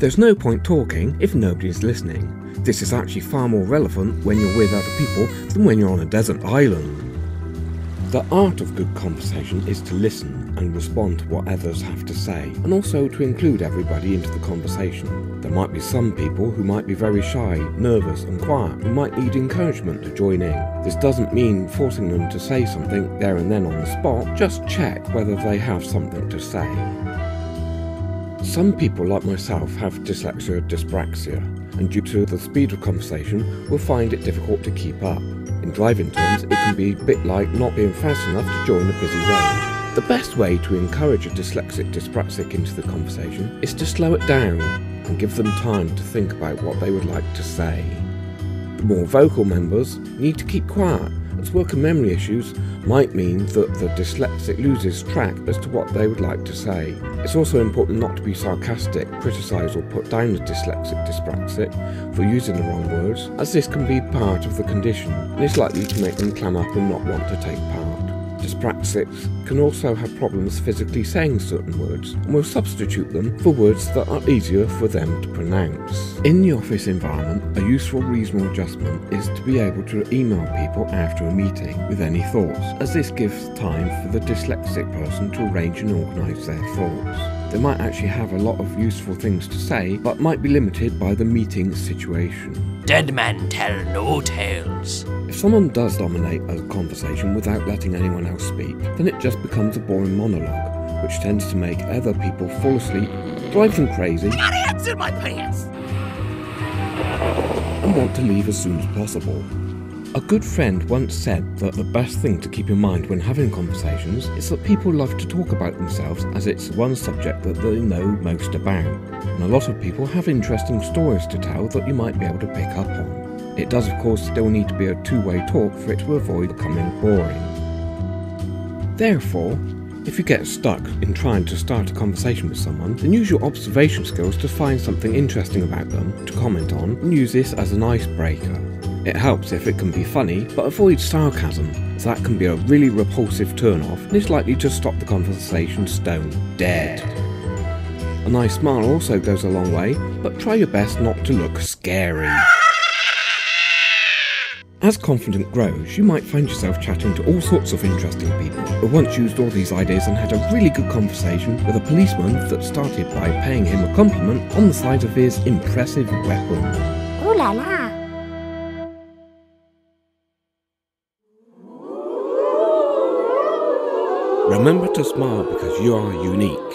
There's no point talking if nobody's listening. This is actually far more relevant when you're with other people than when you're on a desert island. The art of good conversation is to listen and respond to what others have to say, and also to include everybody into the conversation. There might be some people who might be very shy, nervous and quiet, who might need encouragement to join in. This doesn't mean forcing them to say something there and then on the spot, just check whether they have something to say. Some people like myself have dyslexia or dyspraxia, and due to the speed of conversation will find it difficult to keep up. In driving terms, it can be a bit like not being fast enough to join a busy road. The best way to encourage a dyspraxic into the conversation is to slow it down and give them time to think about what they would like to say. The more vocal members need to keep quiet, as working memory issues might mean that the dyslexic loses track as to what they would like to say. It's also important not to be sarcastic, criticise or put down the dyspraxic for using the wrong words, as this can be part of the condition and is likely to make them clam up and not want to take part. Dyspraxics can also have problems physically saying certain words and will substitute them for words that are easier for them to pronounce. In the office environment, a useful reasonable adjustment is to be able to email people after a meeting with any thoughts, as this gives time for the dyslexic person to arrange and organise their thoughts. They might actually have a lot of useful things to say, but might be limited by the meeting situation. Dead men tell no tales. If someone does dominate a conversation without letting anyone else speak, then it just becomes a boring monologue, which tends to make other people fall asleep, drive them crazy, Got ants in my pants! and want to leave as soon as possible. A good friend once said that the best thing to keep in mind when having conversations is that people love to talk about themselves, as it's the one subject that they know most about, and a lot of people have interesting stories to tell that you might be able to pick up on. It does of course still need to be a two-way talk for it to avoid becoming boring. Therefore, if you get stuck in trying to start a conversation with someone, then use your observation skills to find something interesting about them to comment on, and use this as an icebreaker. It helps if it can be funny, but avoid sarcasm, as that can be a really repulsive turn-off and is likely to stop the conversation stone dead. A nice smile also goes a long way, but try your best not to look scary. As confidence grows, you might find yourself chatting to all sorts of interesting people. I once used all these ideas and had a really good conversation with a policeman that started by paying him a compliment on the size of his impressive weapon. Ooh la la! Remember to smile because you are unique.